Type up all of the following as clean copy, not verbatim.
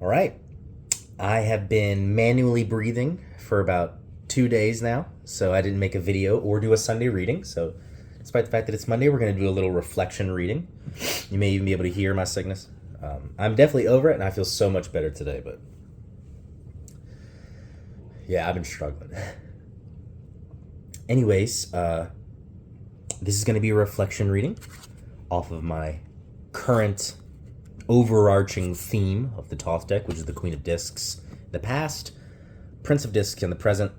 All right. I have been manually breathing for about 2 days now, so I didn't make a video or do a Sunday reading. So, despite the fact that it's Monday, we're going to do a little reflection reading. You may even be able to hear my sickness. I'm definitely over it, and I feel so much better today, but yeah, I've been struggling. Anyways, this is going to be a reflection reading off of my current overarching theme of the Thoth deck, which is the Queen of Discs in the past, Prince of Discs in the present,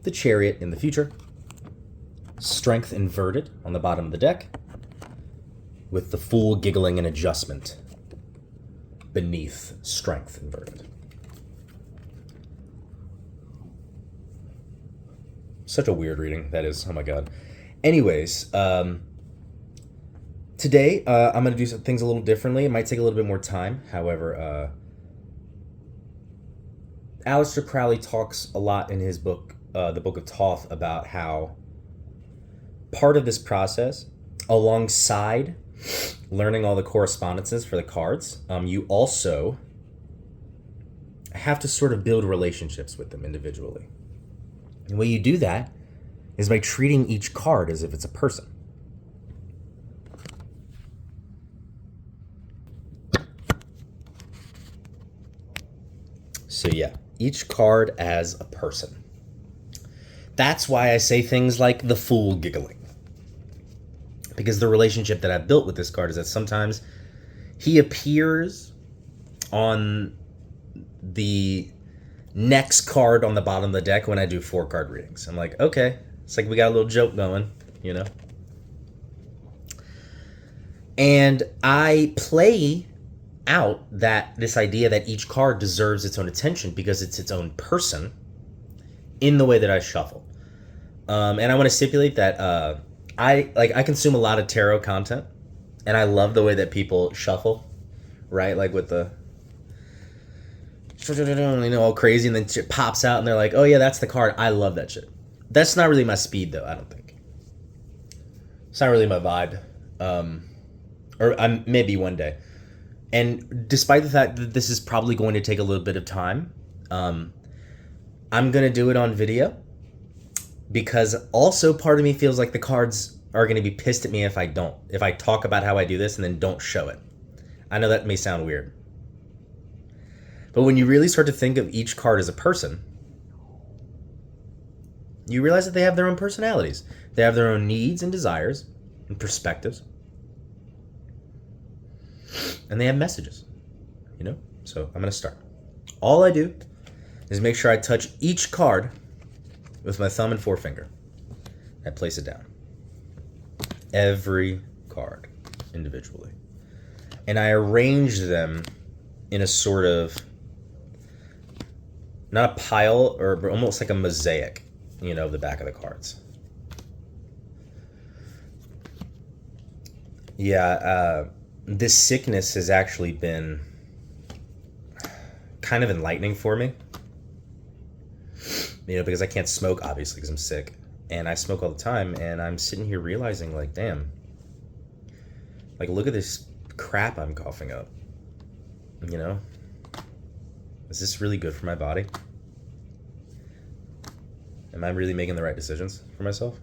the Chariot in the future, Strength inverted on the bottom of the deck, with the Fool giggling and adjustment beneath Strength inverted. Such a weird reading that is. Oh my god. Anyways, today I'm going to do some things a little differently. It might take a little bit more time. However, Aleister Crowley talks a lot in his book, the Book of Thoth, about how part of this process, alongside learning all the correspondences for the cards, you also have to sort of build relationships with them individually. And the way you do that is by treating each card as if it's a person. So yeah, each card as a person. That's why I say things like the Fool giggling. Because the relationship that I've built with this card is that sometimes he appears on the next card on the bottom of the deck when I do 4-card readings. I'm like, okay, it's like we got a little joke going, you know? And I play out this idea that each card deserves its own attention because it's its own person in the way that I shuffle. And I want to stipulate that I consume a lot of tarot content, and I love the way that people shuffle, right? Like with the all crazy, and then shit pops out, and they're like, "Oh yeah, that's the card." I love that shit. That's not really my speed, though. I don't think it's not really my vibe. Or maybe one day. And despite the fact that this is probably going to take a little bit of time, I'm gonna do it on video, because also part of me feels like the cards are going to be pissed at me if I talk about how I do this and then don't show it. I know that may sound weird, but when you really start to think of each card as a person, you realize that they have their own personalities. They have their own needs and desires and perspectives, and they have messages, you know? So I'm going to start. All I do is make sure I touch each card with my thumb and forefinger. I place it down. Every card individually. And I arrange them in a sort of, not a pile, or almost like a mosaic, you know, of the back of the cards. Yeah, this sickness has actually been kind of enlightening for me. You know, because I can't smoke, obviously, because I'm sick. And I smoke all the time, and I'm sitting here realizing, like, damn. Like, look at this crap I'm coughing up. You know? Is this really good for my body? Am I really making the right decisions for myself?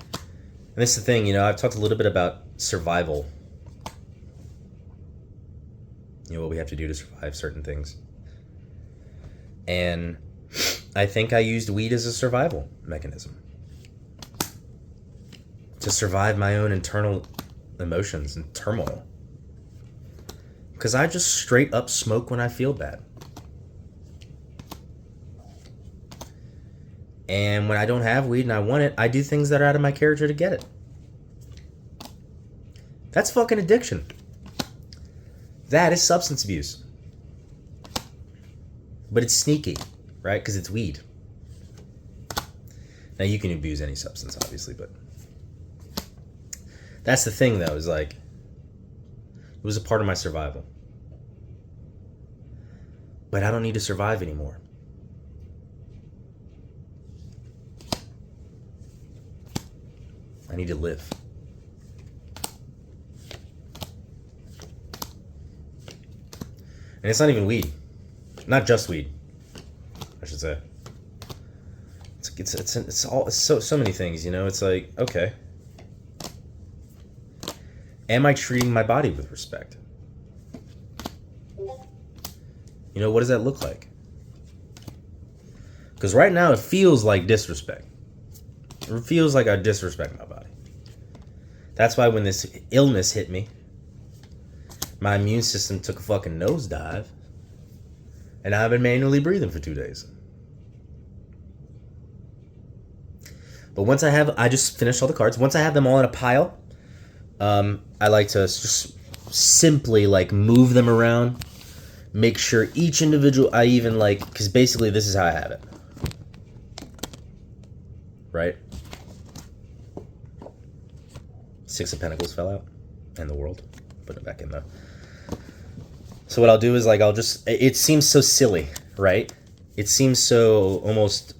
And this is the thing, you know, I've talked a little bit about survival. You know, what we have to do to survive certain things. And I think I used weed as a survival mechanism. To survive my own internal emotions and turmoil. Because I just straight up smoke when I feel bad. And when I don't have weed and I want it, I do things that are out of my character to get it. That's fucking addiction. That is substance abuse. But it's sneaky, right? Because it's weed. Now, you can abuse any substance, obviously, but that's the thing, though, is like, it was a part of my survival. But I don't need to survive anymore. I need to live. And it's not even weed. Not just weed, I should say. It's so many things, you know? It's like, okay. Am I treating my body with respect? You know, what does that look like? Because right now it feels like disrespect. It feels like I disrespect my body. That's why when this illness hit me, my immune system took a fucking nosedive. And I've been manually breathing for 2 days. But once I just finished all the cards. Once I have them all in a pile, I like to just simply like move them around. Make sure each individual, I even like, because basically this is how I have it. Right? Six of Pentacles fell out. And the World. Put it back in though. So what I'll do is like, it seems so silly, right? It seems so almost,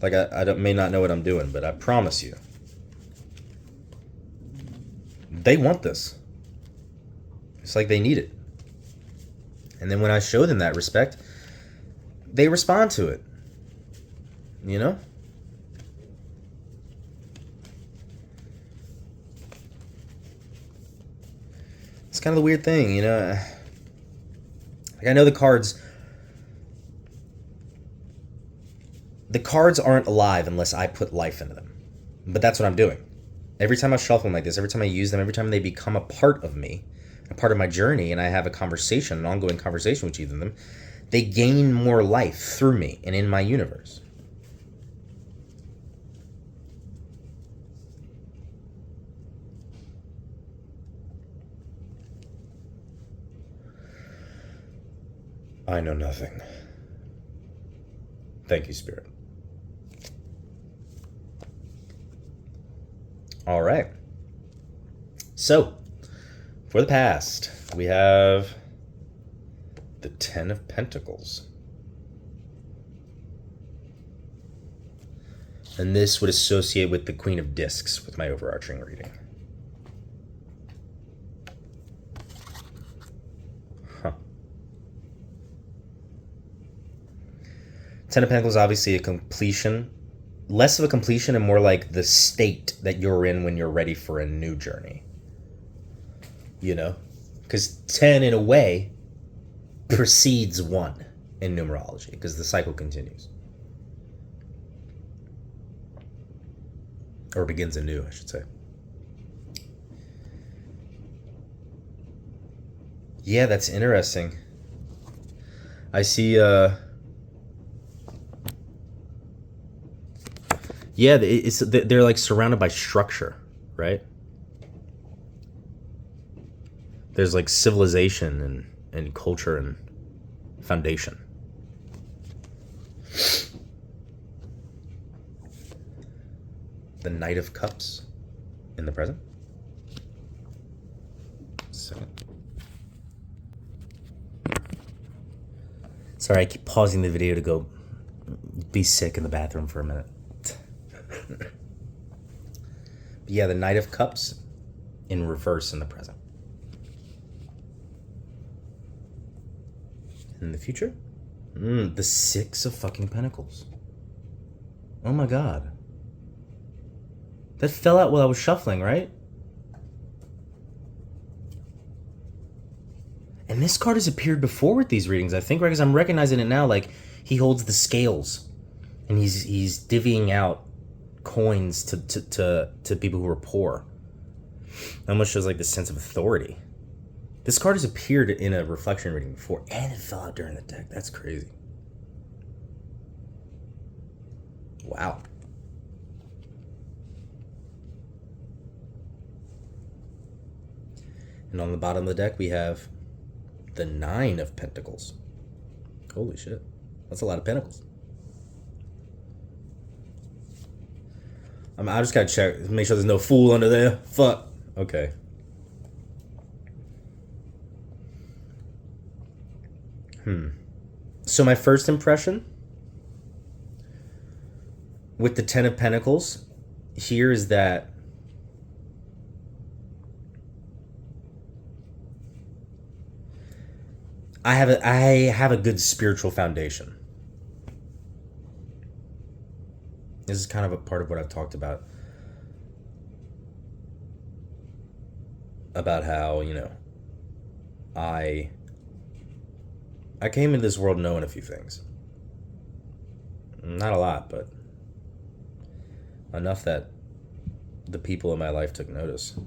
like may not know what I'm doing, but I promise you, they want this. It's like they need it. And then when I show them that respect, they respond to it. You know? It's kind of the weird thing, you know? Like, I know the cards aren't alive unless I put life into them. But that's what I'm doing. Every time I shuffle them like this, every time I use them, every time they become a part of me, a part of my journey, and I have a conversation, an ongoing conversation with each of them, they gain more life through me and in my universe. I know nothing. Thank you, Spirit. All right. So, for the past, we have the Ten of Pentacles. And this would associate with the Queen of Discs with my overarching reading. Ten of Pentacles, obviously a completion. Less of a completion and more like the state that you're in when you're ready for a new journey. You know? Because 10, in a way, precedes 1 in numerology. Because the cycle continues. Or begins anew, I should say. Yeah, that's interesting. I see, yeah, they're like surrounded by structure, right? There's like civilization and culture and foundation. The Knight of Cups in the present. Second. Sorry, I keep pausing the video to go be sick in the bathroom for a minute. But yeah, the Knight of Cups in reverse in the present. In the future? The Six of fucking Pentacles. Oh my god. That fell out while I was shuffling, right? And this card has appeared before with these readings, I think, right? Because I'm recognizing it now, like, he holds the scales. And he's divvying out coins to people who are poor. Almost shows like this sense of authority. This card has appeared in a reflection reading before, and it fell out during the deck. That's crazy. Wow. And on the bottom of the deck, we have the Nine of Pentacles. Holy shit. That's a lot of pentacles. I just gotta check, make sure there's no Fool under there. Fuck. Okay. So my first impression with the Ten of Pentacles here is that I have a good spiritual foundation. This is kind of a part of what I've talked about how, I came into this world knowing a few things. Not a lot, but enough that the people in my life took notice.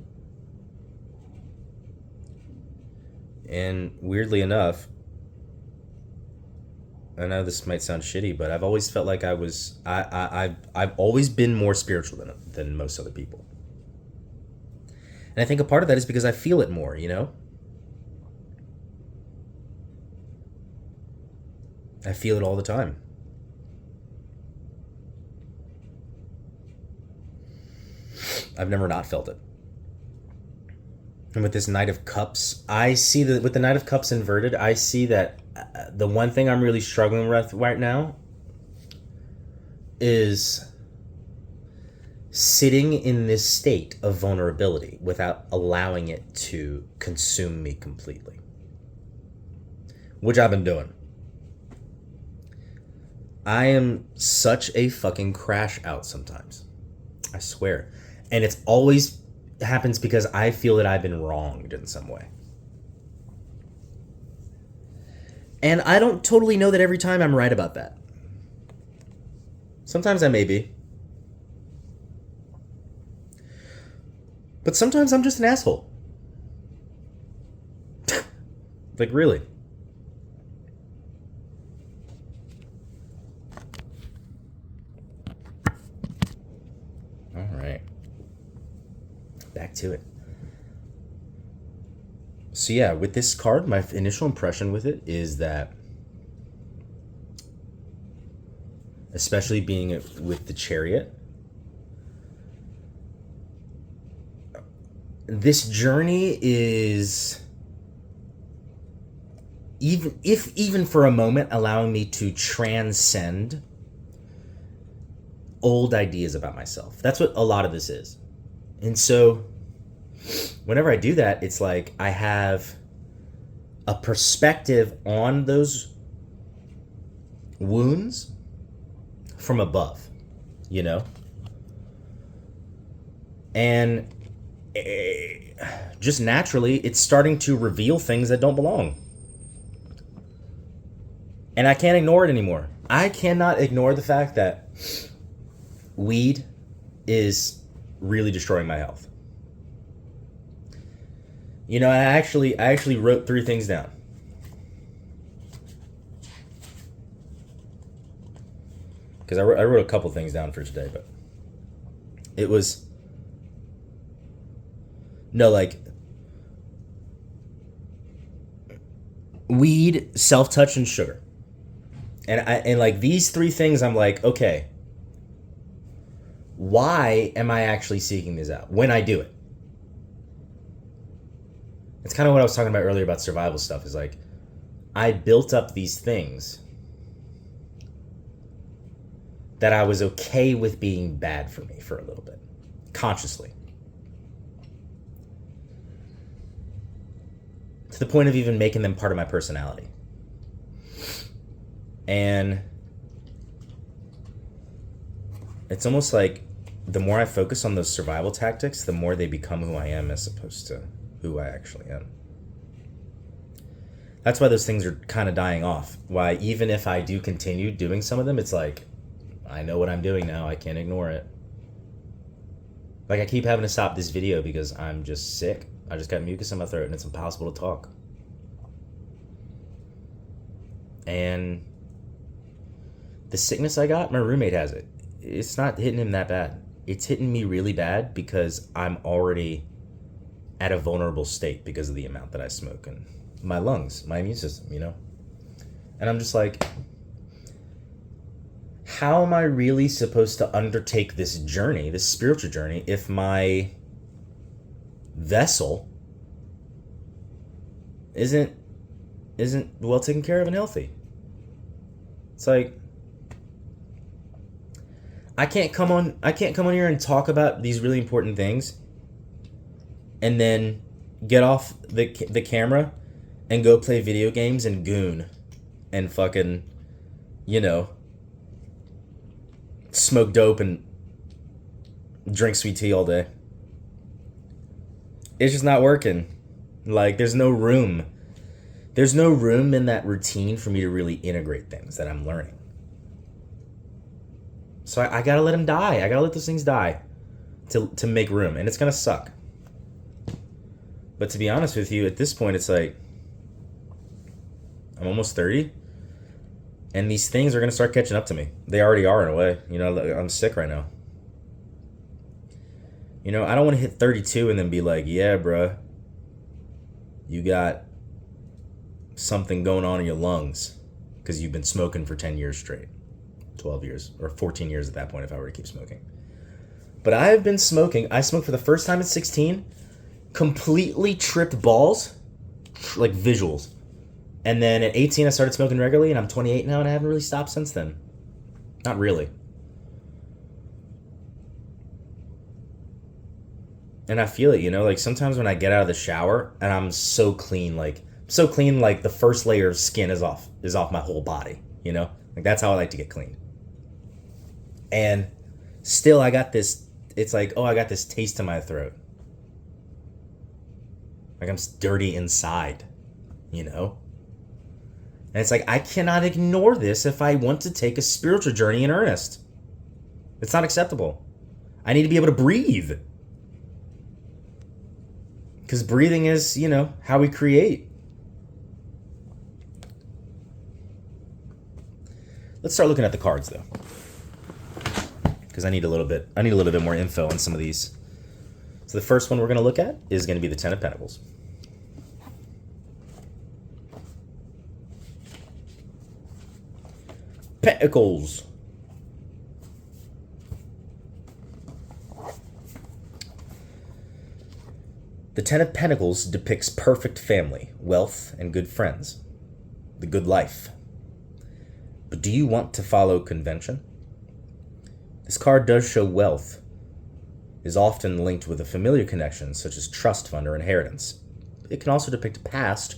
And weirdly enough, I know this might sound shitty, but I've always felt like I've always been more spiritual than most other people. And I think a part of that is because I feel it more, I feel it all the time. I've never not felt it. And with this Knight of Cups, I see that with the Knight of Cups inverted, I see that the one thing I'm really struggling with right now is sitting in this state of vulnerability without allowing it to consume me completely. Which I've been doing. I am such a fucking crash out sometimes. I swear. And it's always happens because I feel that I've been wronged in some way. And I don't totally know that every time I'm right about that. Sometimes I may be. But sometimes I'm just an asshole. Like, really. All right. Back to it. So yeah, with this card, my initial impression with it is that, especially being with the Chariot, this journey is, even for a moment, allowing me to transcend old ideas about myself. That's what a lot of this is. And so whenever I do that, it's like I have a perspective on those wounds from above, And just naturally, it's starting to reveal things that don't belong. And I can't ignore it anymore. I cannot ignore the fact that weed is really destroying my health. I actually wrote 3 things down. Because I wrote a couple things down for today, but it was weed, self-touch, and sugar. And these 3 things, I'm like, okay, why am I actually seeking these out when I do it? It's kind of what I was talking about earlier about survival stuff, is like, I built up these things that I was okay with being bad for me for a little bit, consciously. To the point of even making them part of my personality. And it's almost like the more I focus on those survival tactics, the more they become who I am as opposed to who I actually am. That's why those things are kind of dying off. Why even if I do continue doing some of them, it's like, I know what I'm doing now. I can't ignore it. Like, I keep having to stop this video because I'm just sick. I just got mucus in my throat and it's impossible to talk. And the sickness I got, my roommate has it. It's not hitting him that bad. It's hitting me really bad because I'm already at a vulnerable state because of the amount that I smoke and my lungs, my immune system, And I'm just like, how am I really supposed to undertake this journey, this spiritual journey, if my vessel isn't well taken care of and healthy? It's like, I can't come on here and talk about these really important things and then get off the camera and go play video games and goon and fucking, you know, smoke dope and drink sweet tea all day. It's just not working. Like, there's no room. There's no room in that routine for me to really integrate things that I'm learning. So I gotta let them die. I gotta let those things die to make room. And it's gonna suck. But to be honest with you, at this point, it's like, I'm almost 30. And these things are gonna start catching up to me. They already are, in a way. You know, I'm sick right now. You know, I don't want to hit 32 and then be like, yeah, bruh, you got something going on in your lungs because you've been smoking for 10 years straight. 12 years, or 14 years at that point if I were to keep smoking. But I have been smoking. I smoked for the first time at 16, completely tripped balls, like visuals. And then at 18, I started smoking regularly, and I'm 28 now, and I haven't really stopped since then. Not really. And I feel it, you know, like sometimes when I get out of the shower and I'm so clean, like the first layer of skin is off my whole body, you know? Like that's how I like to get clean. And still I got this, it's like, oh, I got this taste in my throat. Like I'm dirty inside, you know? And it's like, I cannot ignore this if I want to take a spiritual journey in earnest. It's not acceptable. I need to be able to breathe. Because breathing is, you know, how we create. Let's start looking at the cards, though. Because I need a little bit more info on some of these. So the first one we're going to look at is going to be the Ten of Pentacles. Pentacles. The Ten of Pentacles depicts perfect family, wealth, and good friends. The good life. But do you want to follow convention? This card does show wealth is often linked with a familiar connection, such as trust fund or inheritance. It can also depict past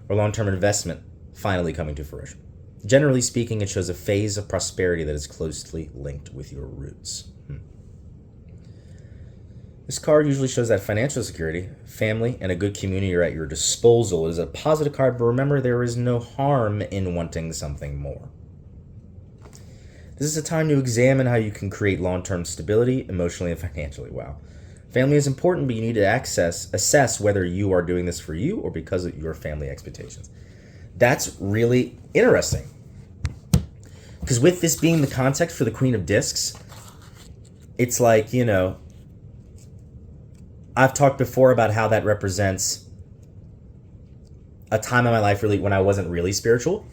or long-term investment finally coming to fruition. Generally speaking, it shows a phase of prosperity that is closely linked with your roots. This card usually shows that financial security, family, and a good community are at your disposal. It is a positive card, but remember there is no harm in wanting something more. This is a time to examine how you can create long-term stability, emotionally and financially. Wow. Family is important, but you need to assess whether you are doing this for you or because of your family expectations. That's really interesting. Because with this being the context for the Queen of Discs, it's like, you know, I've talked before about how that represents a time in my life really when I wasn't really spiritual.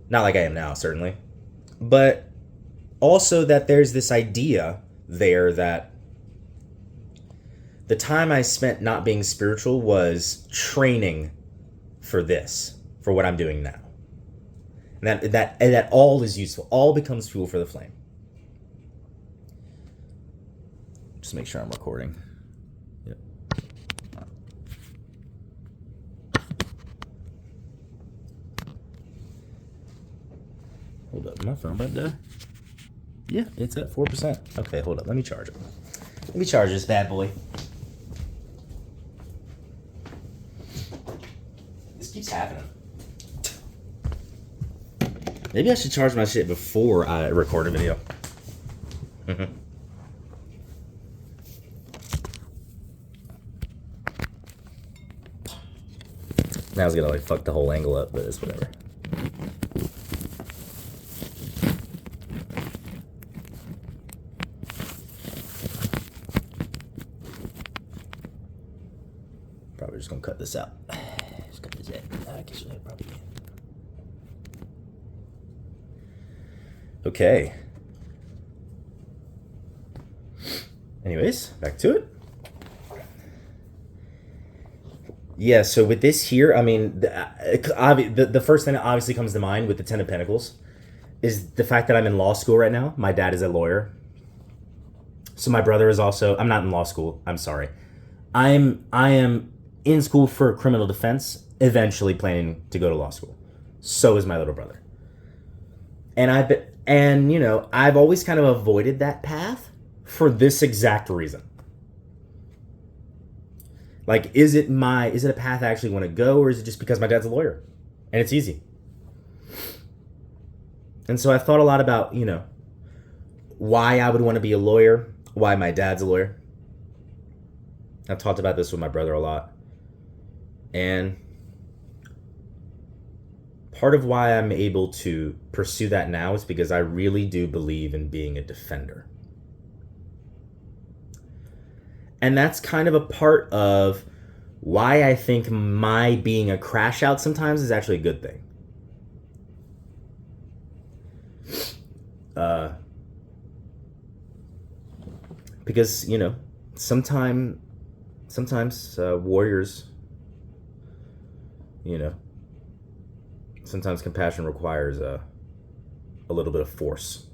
Not like I am now, certainly. But also that there's this idea there that the time I spent not being spiritual was training for this, for what I'm doing now. And that all is useful. All becomes fuel for the flame. Just make sure I'm recording. Yep. Hold up, my phone about to die. Yeah, it's at 4%. Okay, hold up. Let me charge it. Let me charge this bad boy. This keeps happening. Maybe I should charge my shit before I record a video. Now it's gonna like fuck the whole angle up, but it's whatever. Probably just gonna cut this out. Just cut this out. I guess I probably can. Okay. Anyways, back to it. Yeah, so with this here, I mean, the first thing that obviously comes to mind with the Ten of Pentacles is the fact that I'm in law school right now. My dad is a lawyer. So my brother is also, I'm not in law school, I'm sorry. I am in school for criminal defense, eventually planning to go to law school. So is my little brother. And you know, I've always kind of avoided that path for this exact reason. Like, is it a path I actually want to go, or is it just because my dad's a lawyer and it's easy? And so I thought a lot about, you know, why I would want to be a lawyer, why my dad's a lawyer. I've talked about this with my brother a lot. And part of why I'm able to pursue that now is because I really do believe in being a defender. And that's kind of a part of why I think my being a crash out sometimes is actually a good thing. Because, you know, sometimes warriors, you know, sometimes compassion requires a little bit of force.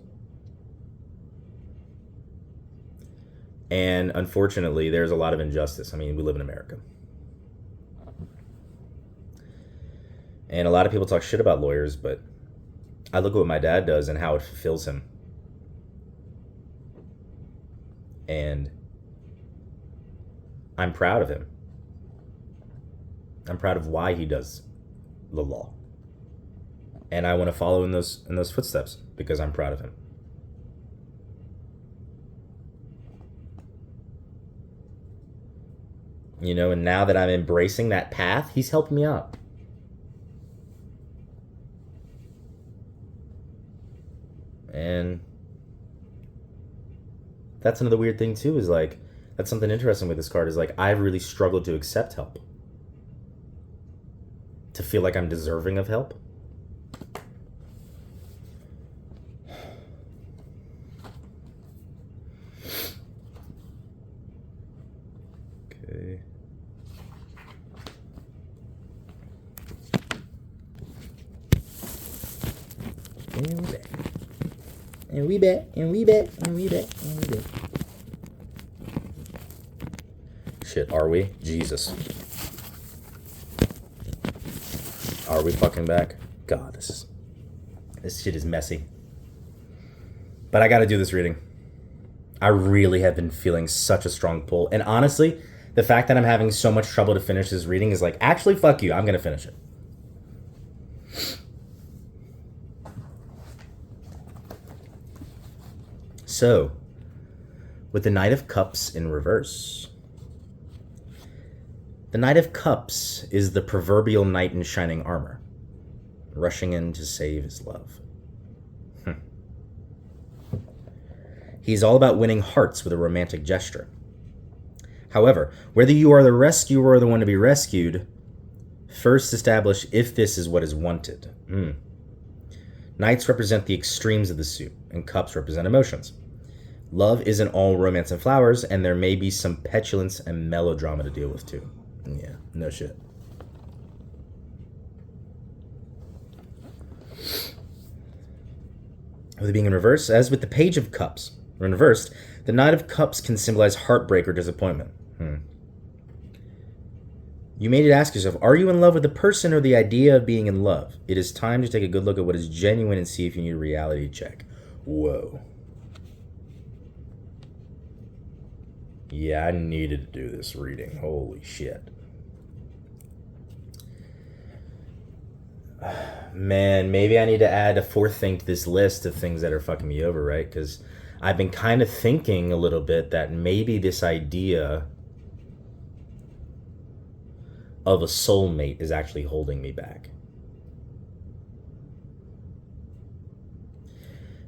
And unfortunately, there's a lot of injustice. I mean, we live in America. And a lot of people talk shit about lawyers, but I look at what my dad does and how it fulfills him. And I'm proud of him. I'm proud of why he does the law. And I want to follow in those footsteps because I'm proud of him. You know, and now that I'm embracing that path, he's helping me out. And that's another weird thing too, is like, that's something interesting with this card, is like, I've really struggled to accept help. To feel like I'm deserving of help. Okay. And we back. Shit, are we? Jesus. Are we fucking back? God, this shit is messy. But I gotta do this reading. I really have been feeling such a strong pull. And honestly, the fact that I'm having so much trouble to finish this reading is like, actually, fuck you. I'm gonna finish it. So, with the Knight of Cups in reverse. The Knight of Cups is the proverbial knight in shining armor, rushing in to save his love. He's all about winning hearts with a romantic gesture. However, whether you are the rescuer or the one to be rescued, first establish if this is what is wanted. Knights represent the extremes of the suit, and cups represent emotions. Love isn't all romance and flowers, and there may be some petulance and melodrama to deal with too. Yeah, no shit. With it being in reverse, as with the Page of Cups, or in reversed, the Knight of Cups can symbolize heartbreak or disappointment. You may need to ask yourself, are you in love with the person or the idea of being in love? It is time to take a good look at what is genuine and see if you need a reality check. Whoa. Yeah, I needed to do this reading. Holy shit. Man, maybe I need to add a fourth thing to this list of things that are fucking me over, right? Because I've been kind of thinking a little bit that maybe this idea of a soulmate is actually holding me back.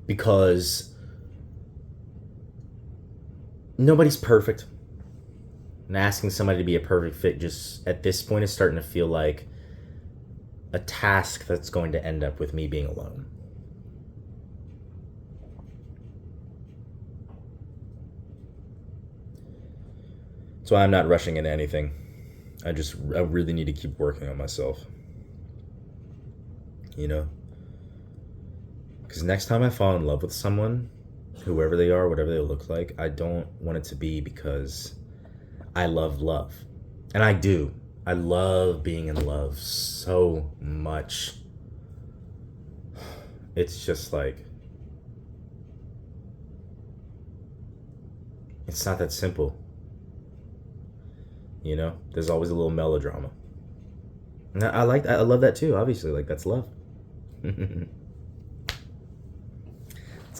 Because nobody's perfect. And asking somebody to be a perfect fit just at this point is starting to feel like a task that's going to end up with me being alone. That's why I'm not rushing into anything. I really need to keep working on myself. You know? Because next time I fall in love with someone, whoever they are, whatever they look like, I don't want it to be because I love love. And I do. I love being in love so much. It's just like, it's not that simple. You know, there's always a little melodrama. And I like that. I love that too, obviously. Like, that's love.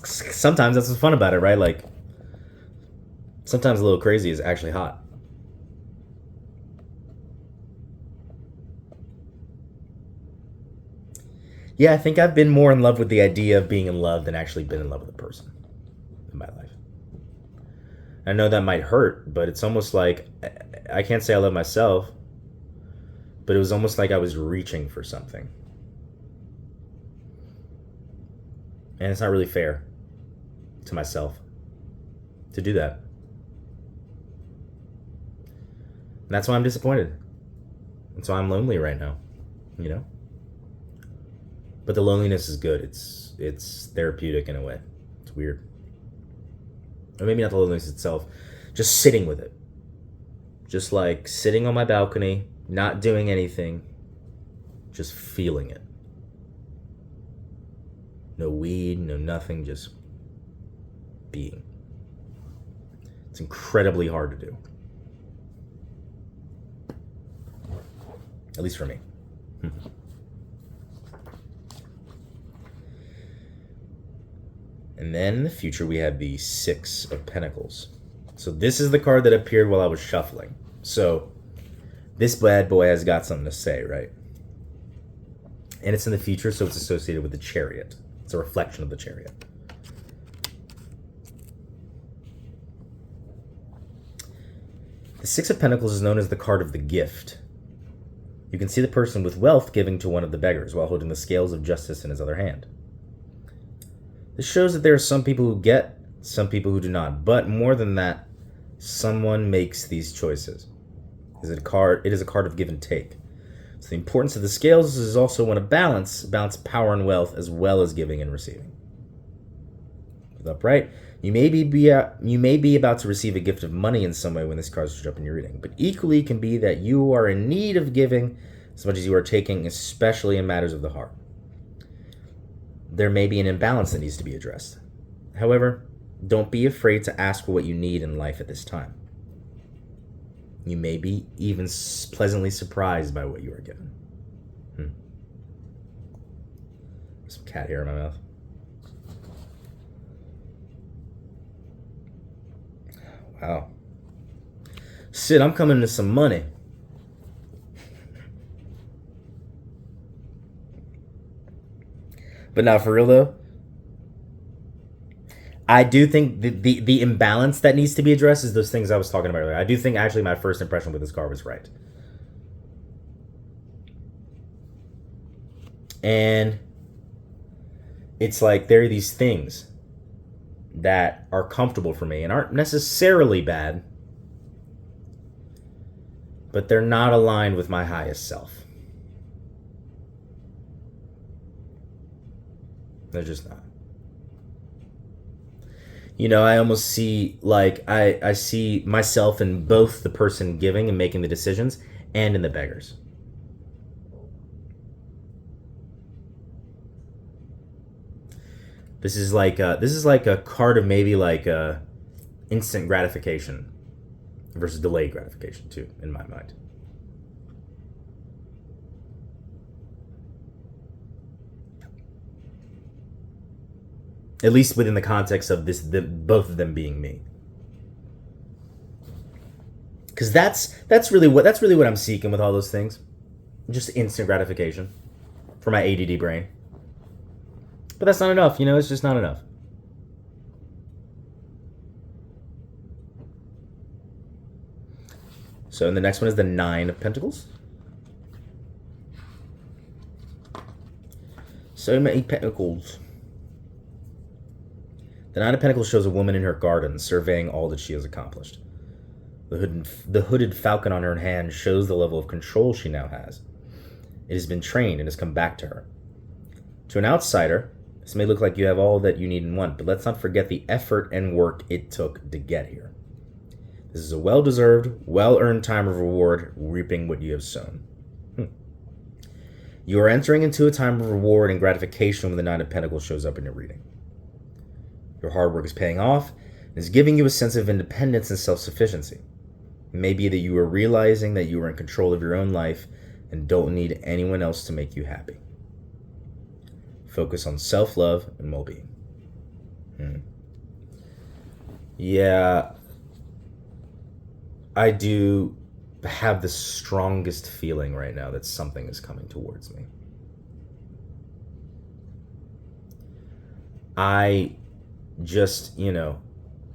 Sometimes that's what's fun about it, right? Like, sometimes a little crazy is actually hot. Yeah, I think I've been more in love with the idea of being in love than actually been in love with a person in my life. I know that might hurt, but it's almost like, I can't say I love myself, but it was almost like I was reaching for something. And it's not really fair to myself to do that. And that's why I'm disappointed. That's why I'm lonely right now, you know? But the loneliness is good. It's therapeutic in a way. It's weird. Or maybe not the loneliness itself, just sitting with it. Just like sitting on my balcony, not doing anything, just feeling it. No weed, no nothing, just being. It's incredibly hard to do. At least for me. And then in the future, we have the Six of Pentacles. So this is the card that appeared while I was shuffling. So this bad boy has got something to say, right? And it's in the future, so it's associated with the Chariot. It's a reflection of the Chariot. The Six of Pentacles is known as the card of the gift. You can see the person with wealth giving to one of the beggars while holding the scales of justice in his other hand. This shows that there are some people who get, some people who do not. But more than that, someone makes these choices. It is a card of give and take. So the importance of the scales is also one of balance power and wealth, as well as giving and receiving. With upright, you may be about to receive a gift of money in some way when this card shows up in your reading. But equally can be that you are in need of giving as much as you are taking, especially in matters of the heart. There may be an imbalance that needs to be addressed. However, don't be afraid to ask for what you need in life at this time. You may be even pleasantly surprised by what you are given. Some cat hair in my mouth. Wow. Sid, I'm coming to some money. But now, for real though, I do think the imbalance that needs to be addressed is those things I was talking about earlier. I do think actually my first impression with this card was right. And it's like there are these things that are comfortable for me and aren't necessarily bad, but they're not aligned with my highest self. They're just not. You know, I almost see, like, I see myself in both the person giving and making the decisions and in the beggars. This is like a card of maybe like instant gratification versus delayed gratification too, in my mind. At least within the context of both of them being me. Because that's really what I'm seeking with all those things. Just instant gratification for my ADD brain. But that's not enough, you know, it's just not enough. So, and the next one is the Nine of Pentacles. So many pentacles. The Nine of Pentacles shows a woman in her garden surveying all that she has accomplished. The hooded falcon on her hand shows the level of control she now has. It has been trained and has come back to her. To an outsider, this may look like you have all that you need and want, but let's not forget the effort and work it took to get here. This is a well-deserved, well-earned time of reward, reaping what you have sown. You are entering into a time of reward and gratification when the Nine of Pentacles shows up in your reading. Your hard work is paying off and is giving you a sense of independence and self-sufficiency. It may be that you are realizing that you are in control of your own life and don't need anyone else to make you happy. Focus on self-love and well-being. Yeah, I do have the strongest feeling right now that something is coming towards me. I just,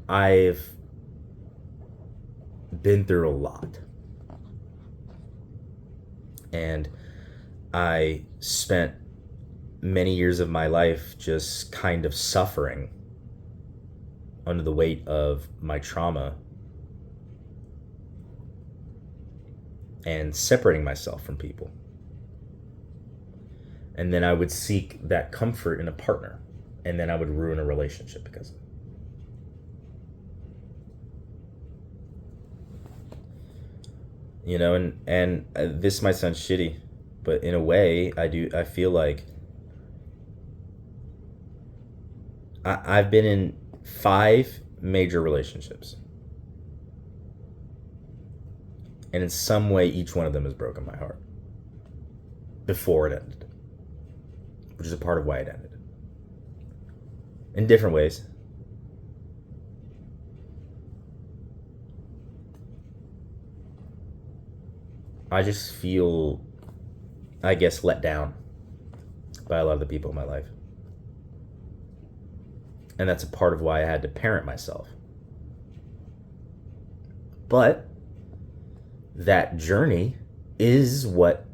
I've been through a lot. And I spent many years of my life just kind of suffering under the weight of my trauma and separating myself from people. And then I would seek that comfort in a partner, and then I would ruin a relationship because of it. And this might sound shitty, but in a way, I feel like I've been in 5 major relationships. And in some way, each one of them has broken my heart before it ended, which is a part of why it ended. In different ways. I just feel, I guess, let down by a lot of the people in my life. And that's a part of why I had to parent myself. But that journey is what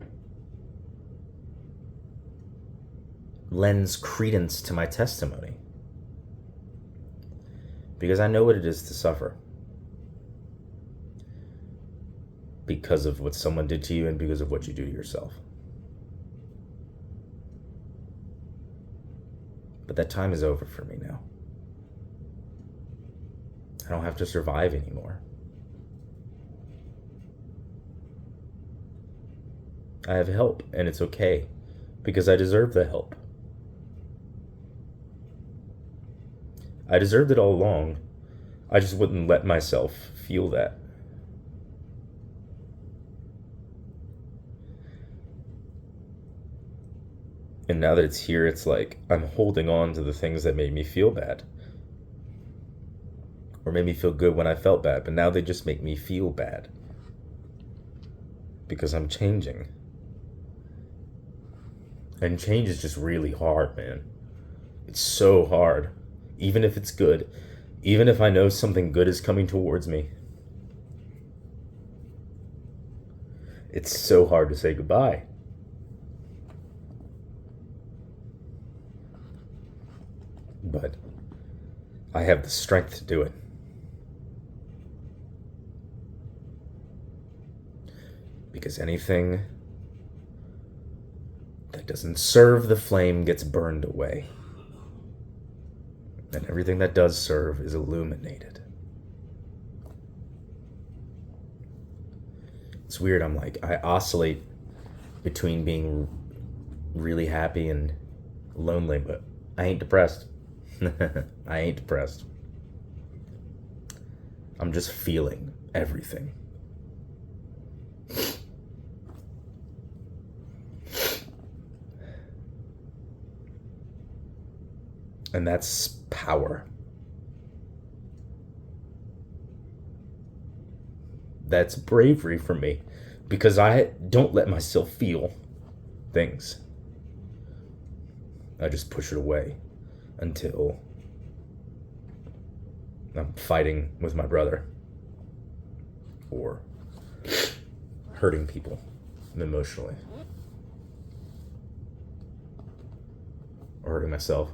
lends credence to my testimony. Because I know what it is to suffer. Because of what someone did to you and because of what you do to yourself. But that time is over for me now. I don't have to survive anymore. I have help, and it's okay, because I deserve the help. I deserved it all along. I just wouldn't let myself feel that. And now that it's here, it's like I'm holding on to the things that made me feel bad. Or made me feel good when I felt bad, but now they just make me feel bad. Because I'm changing. And change is just really hard, man. It's so hard. Even if it's good. Even if I know something good is coming towards me. It's so hard to say goodbye. But I have the strength to do it. Because anything that doesn't serve the flame gets burned away. And everything that does serve is illuminated. It's weird, I oscillate between being really happy and lonely, but I ain't depressed. I ain't depressed. I'm just feeling everything. And that's power. That's bravery for me, because I don't let myself feel things. I just push it away until I'm fighting with my brother or hurting people emotionally or hurting myself.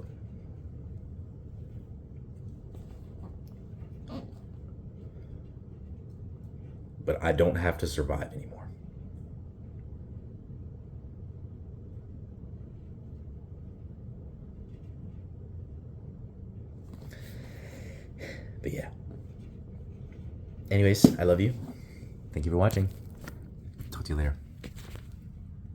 But I don't have to survive anymore. But yeah. Anyways, I love you. Thank you for watching. Talk to you later.